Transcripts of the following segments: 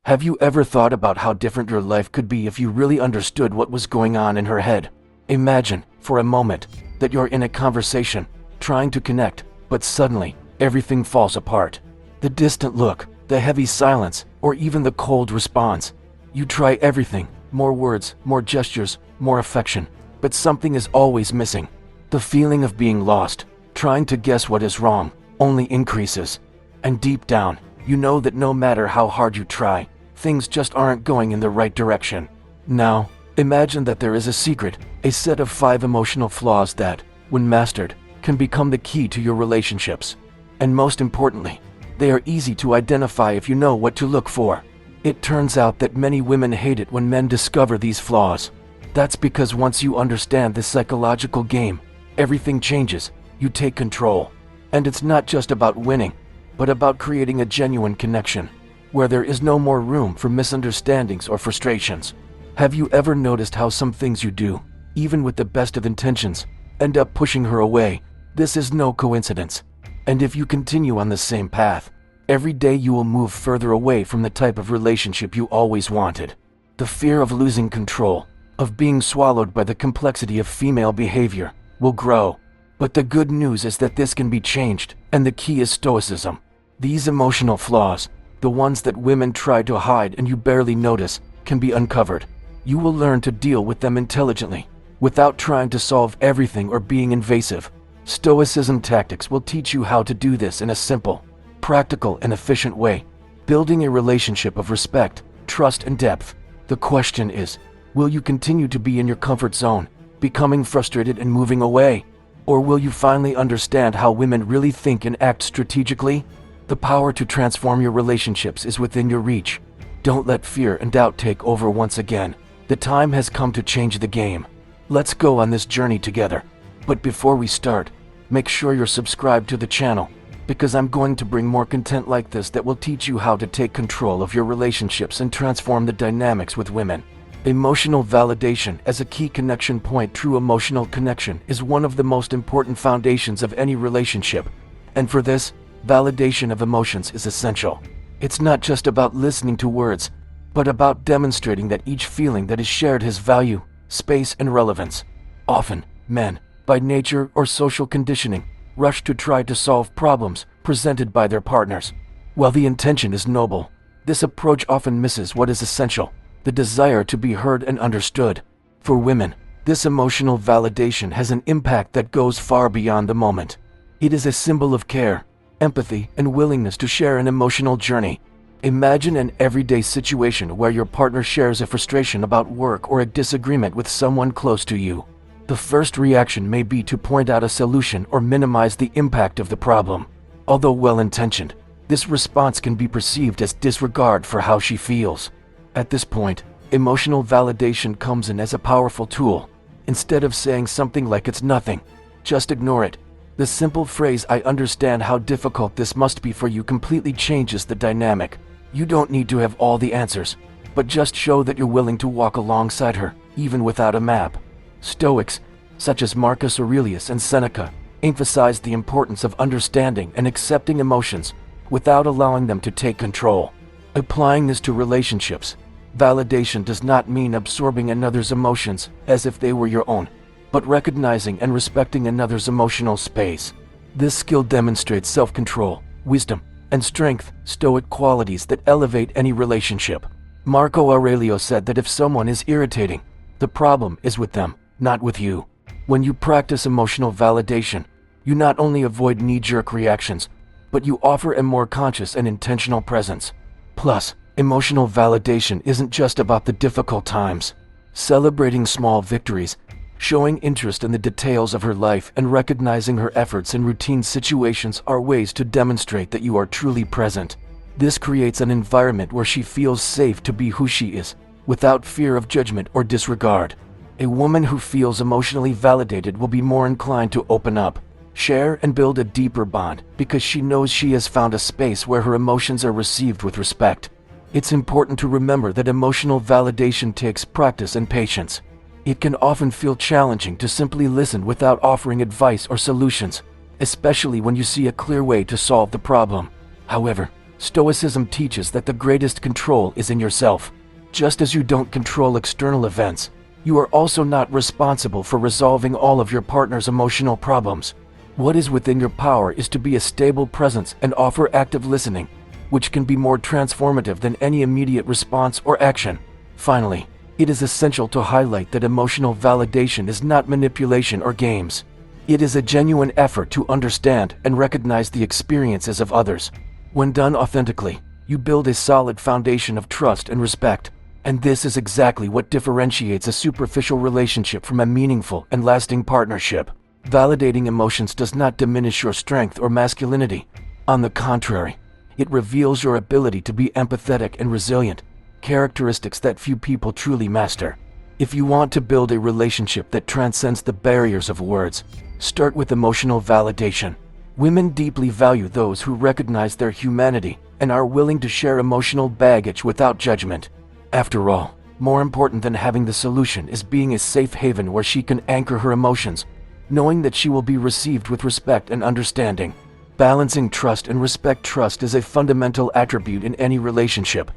Have you ever thought about how different your life could be if you really understood what was going on in her head? Imagine, for a moment, that you're in a conversation, trying to connect, but suddenly, everything falls apart. The distant look, the heavy silence, or even the cold response. You try everything, more words, more gestures, more affection, but something is always missing. The feeling of being lost, trying to guess what is wrong, only increases. And deep down, you know that no matter how hard you try, things just aren't going in the right direction. Now, imagine that there is a secret, a set of 5 emotional flaws that, when mastered, can become the key to your relationships. And most importantly, they are easy to identify if you know what to look for. It turns out that many women hate it when men discover these flaws. That's because once you understand this psychological game, everything changes. You take control. And it's not just about winning, but about creating a genuine connection, where there is no more room for misunderstandings or frustrations. Have you ever noticed how some things you do, even with the best of intentions, end up pushing her away? This is no coincidence. And if you continue on the same path, every day you will move further away from the type of relationship you always wanted. The fear of losing control, of being swallowed by the complexity of female behavior, will grow. But the good news is that this can be changed, and the key is Stoicism. These emotional flaws, the ones that women try to hide and you barely notice, can be uncovered. You will learn to deal with them intelligently, without trying to solve everything or being invasive. Stoicism tactics will teach you how to do this in a simple, practical, and efficient way, building a relationship of respect, trust, and depth. The question is, will you continue to be in your comfort zone, becoming frustrated and moving away? Or will you finally understand how women really think and act strategically? The power to transform your relationships is within your reach. Don't let fear and doubt take over once again. The time has come to change the game. Let's go on this journey together. But before we start, make sure you're subscribed to the channel, because I'm going to bring more content like this that will teach you how to take control of your relationships and transform the dynamics with women. Emotional validation as a key connection point. True emotional connection is one of the most important foundations of any relationship. And for this, validation of emotions is essential. It's not just about listening to words, but about demonstrating that each feeling that is shared has value, space, and relevance. Often, men, by nature or social conditioning, rush to try to solve problems presented by their partners. While the intention is noble, this approach often misses what is essential: the desire to be heard and understood. For women, this emotional validation has an impact that goes far beyond the moment. It is a symbol of care, empathy, and willingness to share an emotional journey. Imagine an everyday situation where your partner shares a frustration about work or a disagreement with someone close to you. The first reaction may be to point out a solution or minimize the impact of the problem. Although well-intentioned, this response can be perceived as disregard for how she feels. At this point, emotional validation comes in as a powerful tool. Instead of saying something like "it's nothing, just ignore it," the simple phrase "I understand how difficult this must be for you" completely changes the dynamic. You don't need to have all the answers, but just show that you're willing to walk alongside her, even without a map. Stoics, such as Marcus Aurelius and Seneca, emphasized the importance of understanding and accepting emotions without allowing them to take control. Applying this to relationships, validation does not mean absorbing another's emotions as if they were your own, but recognizing and respecting another's emotional space. This skill demonstrates self-control, wisdom, and strength, Stoic qualities that elevate any relationship. Marco Aurelio said that if someone is irritating, the problem is with them, not with you. When you practice emotional validation, you not only avoid knee-jerk reactions, but you offer a more conscious and intentional presence. Plus, emotional validation isn't just about the difficult times. Celebrating small victories, showing interest in the details of her life, and recognizing her efforts in routine situations are ways to demonstrate that you are truly present. This creates an environment where she feels safe to be who she is, without fear of judgment or disregard. A woman who feels emotionally validated will be more inclined to open up, share, and build a deeper bond because she knows she has found a space where her emotions are received with respect. It's important to remember that emotional validation takes practice and patience. It can often feel challenging to simply listen without offering advice or solutions, especially when you see a clear way to solve the problem. However, Stoicism teaches that the greatest control is in yourself. Just as you don't control external events, you are also not responsible for resolving all of your partner's emotional problems. What is within your power is to be a stable presence and offer active listening, which can be more transformative than any immediate response or action. Finally, it is essential to highlight that emotional validation is not manipulation or games. It is a genuine effort to understand and recognize the experiences of others. When done authentically, you build a solid foundation of trust and respect, and this is exactly what differentiates a superficial relationship from a meaningful and lasting partnership. Validating emotions does not diminish your strength or masculinity. On the contrary, it reveals your ability to be empathetic and resilient, characteristics that few people truly master. If you want to build a relationship that transcends the barriers of words, start with emotional validation. Women deeply value those who recognize their humanity and are willing to share emotional baggage without judgment. After all, more important than having the solution is being a safe haven where she can anchor her emotions, knowing that she will be received with respect and understanding. Balancing trust and respect. Trust is a fundamental attribute in any relationship,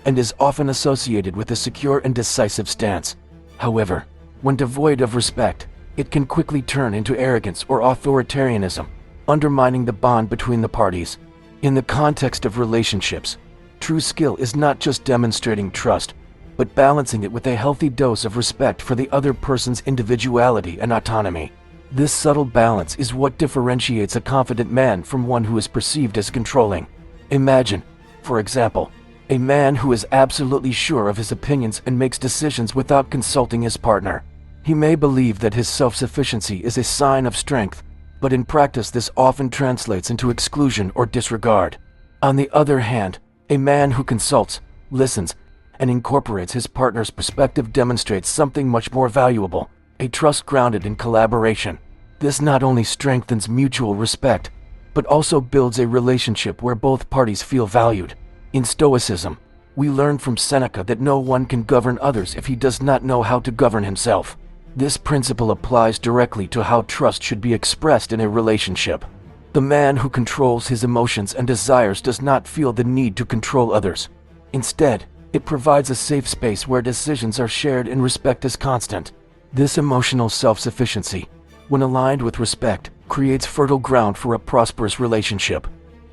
and is often associated with a secure and decisive stance. However, when devoid of respect, it can quickly turn into arrogance or authoritarianism, undermining the bond between the parties. In the context of relationships, true skill is not just demonstrating trust, but balancing it with a healthy dose of respect for the other person's individuality and autonomy. This subtle balance is what differentiates a confident man from one who is perceived as controlling. Imagine, for example, a man who is absolutely sure of his opinions and makes decisions without consulting his partner. He may believe that his self-sufficiency is a sign of strength, but in practice this often translates into exclusion or disregard. On the other hand, a man who consults, listens, and incorporates his partner's perspective demonstrates something much more valuable: a trust grounded in collaboration. This not only strengthens mutual respect, but also builds a relationship where both parties feel valued. In Stoicism, we learn from Seneca that no one can govern others if he does not know how to govern himself. This principle applies directly to how trust should be expressed in a relationship. The man who controls his emotions and desires does not feel the need to control others. Instead, it provides a safe space where decisions are shared and respect is constant. This emotional self-sufficiency, when aligned with respect, creates fertile ground for a prosperous relationship.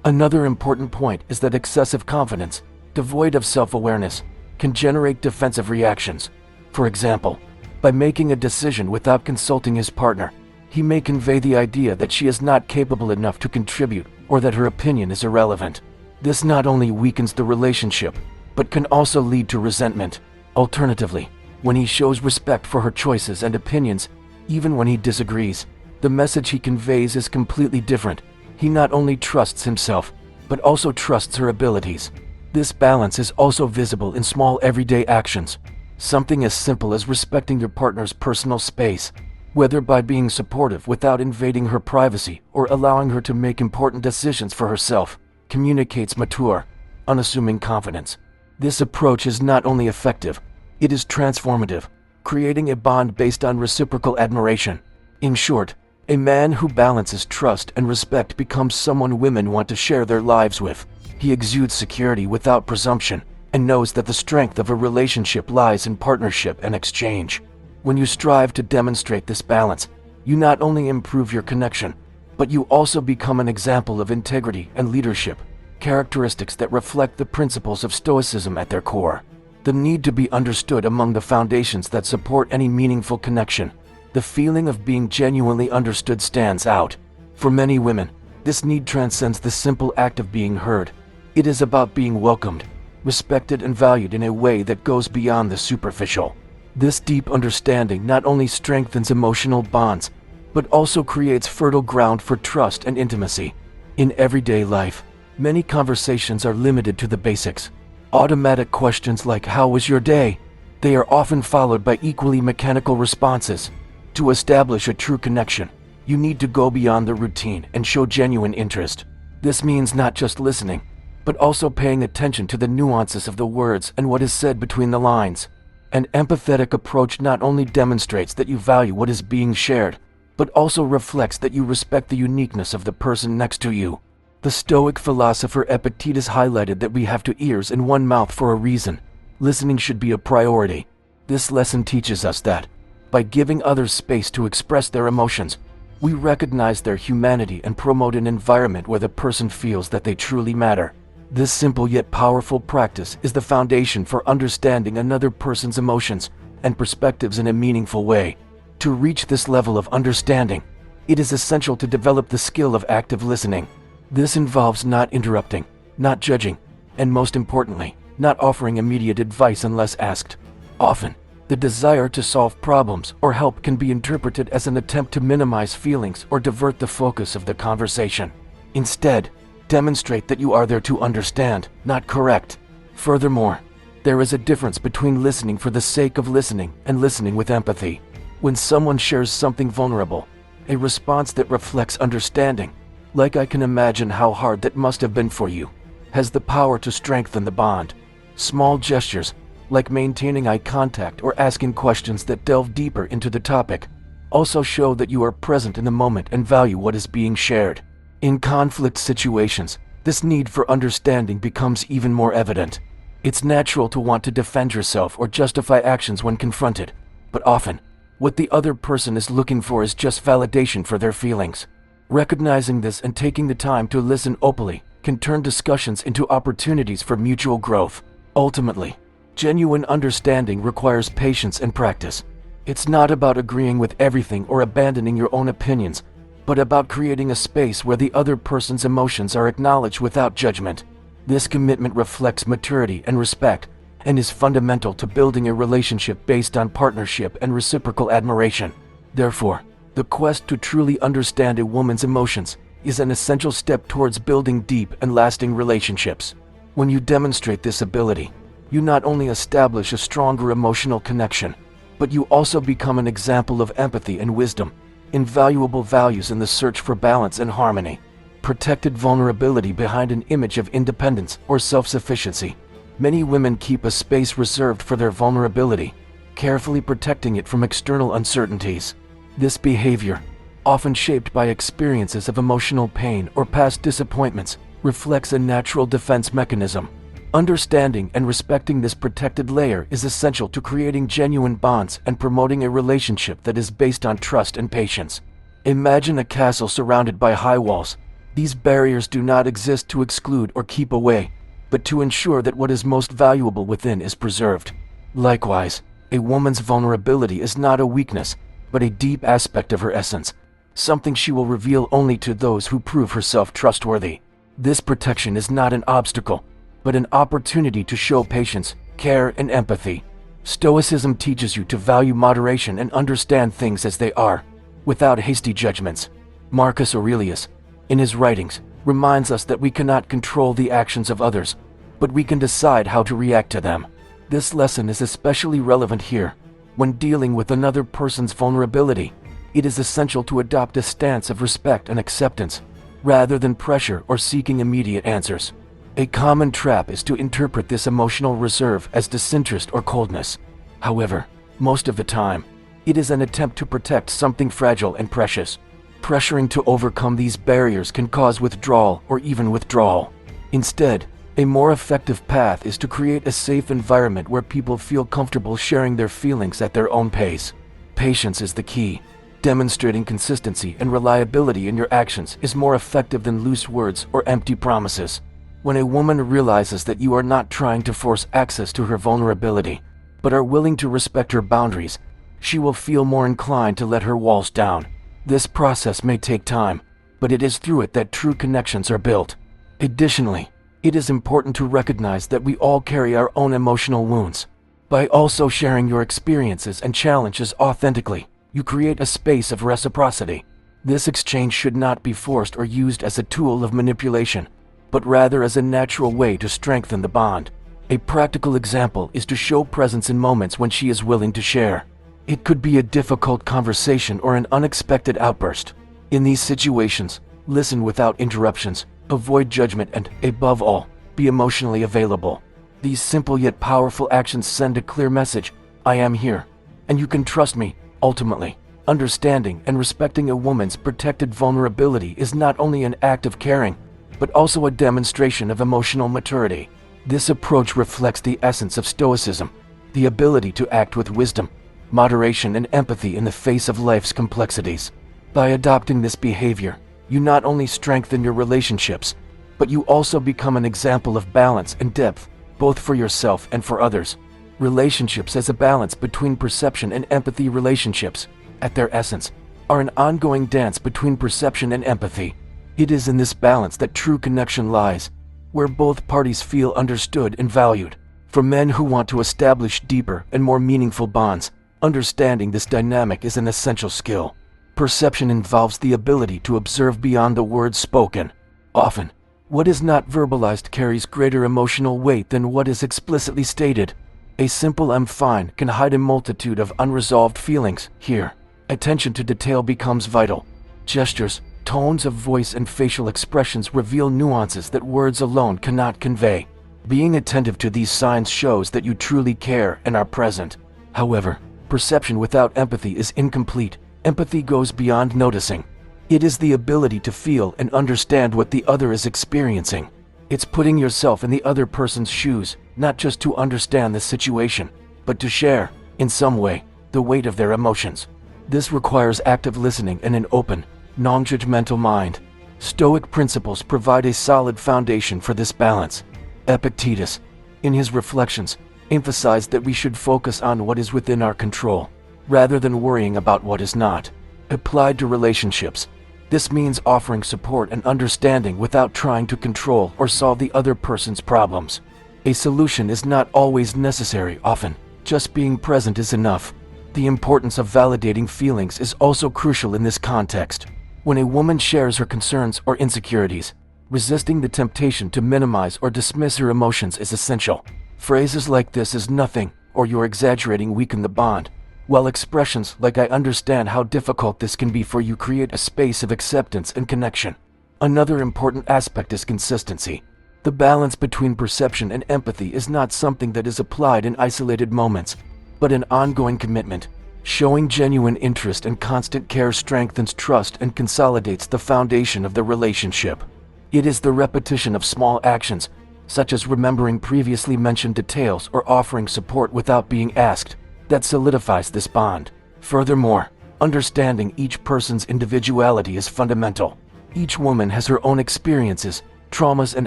Another important point is that excessive confidence, devoid of self-awareness, can generate defensive reactions. For example, by making a decision without consulting his partner, he may convey the idea that she is not capable enough to contribute or that her opinion is irrelevant. This not only weakens the relationship, but can also lead to resentment. Alternatively, when he shows respect for her choices and opinions, even when he disagrees, the message he conveys is completely different. He not only trusts himself, but also trusts her abilities. This balance is also visible in small everyday actions. Something as simple as respecting your partner's personal space, whether by being supportive without invading her privacy or allowing her to make important decisions for herself, communicates mature, unassuming confidence. This approach is not only effective, it is transformative, creating a bond based on reciprocal admiration. In short, a man who balances trust and respect becomes someone women want to share their lives with. He exudes security without presumption, and knows that the strength of a relationship lies in partnership and exchange. When you strive to demonstrate this balance, you not only improve your connection, but you also become an example of integrity and leadership, characteristics that reflect the principles of Stoicism at their core. The need to be understood among the foundations that support any meaningful connection. The feeling of being genuinely understood stands out. For many women, this need transcends the simple act of being heard. It is about being welcomed, respected and valued in a way that goes beyond the superficial. This deep understanding not only strengthens emotional bonds, but also creates fertile ground for trust and intimacy. In everyday life, many conversations are limited to the basics. Automatic questions like "How was your day?" They are often followed by equally mechanical responses. To establish a true connection, you need to go beyond the routine and show genuine interest. This means not just listening, but also paying attention to the nuances of the words and what is said between the lines. An empathetic approach not only demonstrates that you value what is being shared, but also reflects that you respect the uniqueness of the person next to you. The Stoic philosopher Epictetus highlighted that we have two ears and one mouth for a reason. Listening should be a priority. This lesson teaches us that, by giving others space to express their emotions, we recognize their humanity and promote an environment where the person feels that they truly matter. This simple yet powerful practice is the foundation for understanding another person's emotions and perspectives in a meaningful way. To reach this level of understanding, it is essential to develop the skill of active listening. This involves not interrupting, not judging, and most importantly, not offering immediate advice unless asked. Often, the desire to solve problems or help can be interpreted as an attempt to minimize feelings or divert the focus of the conversation. Instead, demonstrate that you are there to understand, not correct. Furthermore, there is a difference between listening for the sake of listening and listening with empathy. When someone shares something vulnerable, a response that reflects understanding, like "I can imagine how hard that must have been for you," has the power to strengthen the bond. Small gestures, like maintaining eye contact or asking questions that delve deeper into the topic, also show that you are present in the moment and value what is being shared. In conflict situations, this need for understanding becomes even more evident. It's natural to want to defend yourself or justify actions when confronted, but often, what the other person is looking for is just validation for their feelings. Recognizing this and taking the time to listen openly can turn discussions into opportunities for mutual growth. Ultimately, genuine understanding requires patience and practice. It's not about agreeing with everything or abandoning your own opinions, but about creating a space where the other person's emotions are acknowledged without judgment. This commitment reflects maturity and respect, and is fundamental to building a relationship based on partnership and reciprocal admiration. Therefore, the quest to truly understand a woman's emotions is an essential step towards building deep and lasting relationships. When you demonstrate this ability, you not only establish a stronger emotional connection, but you also become an example of empathy and wisdom, invaluable values in the search for balance and harmony. Protected vulnerability behind an image of independence or self-sufficiency. Many women keep a space reserved for their vulnerability, carefully protecting it from external uncertainties. This behavior, often shaped by experiences of emotional pain or past disappointments, reflects a natural defense mechanism. Understanding and respecting this protected layer is essential to creating genuine bonds and promoting a relationship that is based on trust and patience. Imagine a castle surrounded by high walls. These barriers do not exist to exclude or keep away, but to ensure that what is most valuable within is preserved. Likewise, a woman's vulnerability is not a weakness, but a deep aspect of her essence, something she will reveal only to those who prove herself trustworthy. This protection is not an obstacle, but an opportunity to show patience, care, and empathy. Stoicism teaches you to value moderation and understand things as they are, without hasty judgments. Marcus Aurelius, in his writings, reminds us that we cannot control the actions of others, but we can decide how to react to them. This lesson is especially relevant here. When dealing with another person's vulnerability, it is essential to adopt a stance of respect and acceptance, rather than pressure or seeking immediate answers. A common trap is to interpret this emotional reserve as disinterest or coldness. However, most of the time, it is an attempt to protect something fragile and precious. Pressuring to overcome these barriers can cause withdrawal or even withdrawal. Instead, a more effective path is to create a safe environment where people feel comfortable sharing their feelings at their own pace. Patience is the key. Demonstrating consistency and reliability in your actions is more effective than loose words or empty promises. When a woman realizes that you are not trying to force access to her vulnerability, but are willing to respect her boundaries, she will feel more inclined to let her walls down. This process may take time, but it is through it that true connections are built. Additionally, it is important to recognize that we all carry our own emotional wounds. By also sharing your experiences and challenges authentically, you create a space of reciprocity. This exchange should not be forced or used as a tool of manipulation, but rather as a natural way to strengthen the bond. A practical example is to show presence in moments when she is willing to share. It could be a difficult conversation or an unexpected outburst. In these situations, listen without interruptions, avoid judgment, and, above all, be emotionally available. These simple yet powerful actions send a clear message: I am here, and you can trust me. Ultimately, understanding and respecting a woman's protected vulnerability is not only an act of caring, but also a demonstration of emotional maturity. This approach reflects the essence of Stoicism, the ability to act with wisdom, moderation, and empathy in the face of life's complexities. By adopting this behavior, you not only strengthen your relationships, but you also become an example of balance and depth, both for yourself and for others. Relationships as a balance between perception and empathy. Relationships, at their essence, are an ongoing dance between perception and empathy. It is in this balance that true connection lies, where both parties feel understood and valued. For men who want to establish deeper and more meaningful bonds, understanding this dynamic is an essential skill. Perception involves the ability to observe beyond the words spoken. Often, what is not verbalized carries greater emotional weight than what is explicitly stated. A simple "I'm fine" can hide a multitude of unresolved feelings. Here, attention to detail becomes vital. Gestures, tones of voice, and facial expressions reveal nuances that words alone cannot convey. Being attentive to these signs shows that you truly care and are present. However, perception without empathy is incomplete. Empathy goes beyond noticing. It is the ability to feel and understand what the other is experiencing. It's putting yourself in the other person's shoes, not just to understand the situation, but to share, in some way, the weight of their emotions. This requires active listening and an open, non-judgmental mind. Stoic principles provide a solid foundation for this balance. Epictetus, in his reflections, emphasized that we should focus on what is within our control, rather than worrying about what is not. Applied to relationships, this means offering support and understanding without trying to control or solve the other person's problems. A solution is not always necessary. Often, just being present is enough. The importance of validating feelings is also crucial in this context. When a woman shares her concerns or insecurities, resisting the temptation to minimize or dismiss her emotions is essential. Phrases like "this is nothing" or "you're exaggerating" weaken the bond, while expressions like "I understand how difficult this can be for you" create a space of acceptance and connection. Another important aspect is consistency. The balance between perception and empathy is not something that is applied in isolated moments, but an ongoing commitment. Showing genuine interest and constant care strengthens trust and consolidates the foundation of the relationship. It is the repetition of small actions, such as remembering previously mentioned details or offering support without being asked, that solidifies this bond. Furthermore, understanding each person's individuality is fundamental. Each woman has her own experiences, traumas, and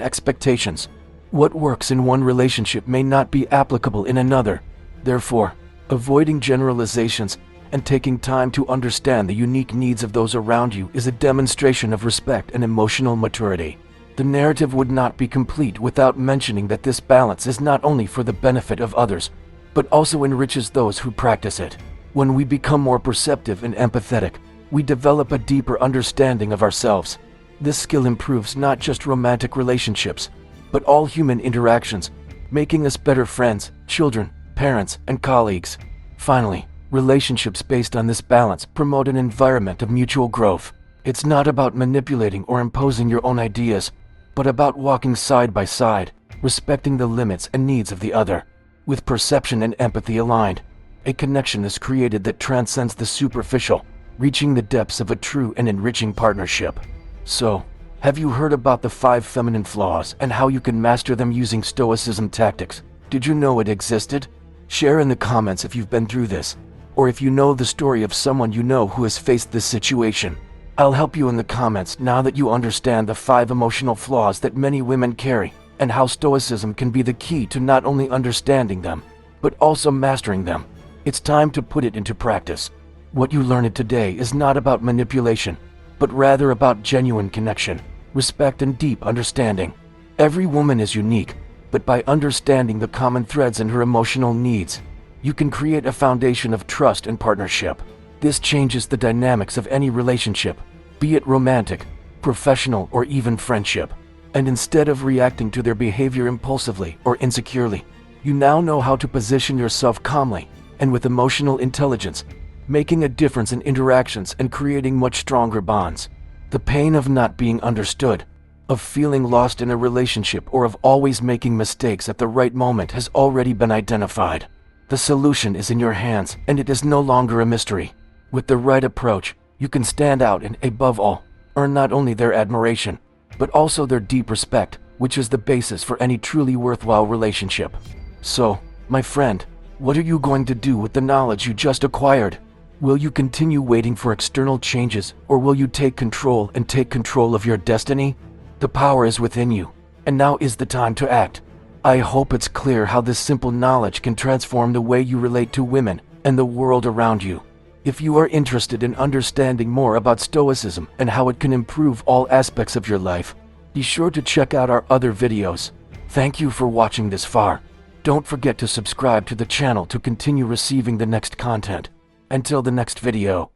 expectations. What works in one relationship may not be applicable in another. Therefore, avoiding generalizations and taking time to understand the unique needs of those around you is a demonstration of respect and emotional maturity. The narrative would not be complete without mentioning that this balance is not only for the benefit of others, but also enriches those who practice it. When we become more perceptive and empathetic, we develop a deeper understanding of ourselves. This skill improves not just romantic relationships, but all human interactions, making us better friends, children, parents, and colleagues. Finally, relationships based on this balance promote an environment of mutual growth. It's not about manipulating or imposing your own ideas, but about walking side by side, respecting the limits and needs of the other. With perception and empathy aligned, a connection is created that transcends the superficial, reaching the depths of a true and enriching partnership. So, have you heard about the 5 feminine flaws and how you can master them using Stoicism tactics? Did you know it existed? Share in the comments if you've been through this, or if you know the story of someone you know who has faced this situation. I'll help you in the comments now that you understand the 5 emotional flaws that many women carry, and how Stoicism can be the key to not only understanding them, but also mastering them. It's time to put it into practice. What you learned today is not about manipulation, but rather about genuine connection, respect, and deep understanding. Every woman is unique, but by understanding the common threads in her emotional needs, you can create a foundation of trust and partnership. This changes the dynamics of any relationship, be it romantic, professional, or even friendship. And instead of reacting to their behavior impulsively or insecurely, you now know how to position yourself calmly and with emotional intelligence, making a difference in interactions and creating much stronger bonds. The pain of not being understood, of feeling lost in a relationship, or of always making mistakes at the right moment has already been identified. The solution is in your hands, and it is no longer a mystery. With the right approach, you can stand out and, above all, earn not only their admiration, but also their deep respect, which is the basis for any truly worthwhile relationship. So, my friend, what are you going to do with the knowledge you just acquired? Will you continue waiting for external changes, or will you take control of your destiny? The power is within you, and now is the time to act. I hope it's clear how this simple knowledge can transform the way you relate to women and the world around you. If you are interested in understanding more about Stoicism and how it can improve all aspects of your life, be sure to check out our other videos. Thank you for watching this far. Don't forget to subscribe to the channel to continue receiving the next content. Until the next video.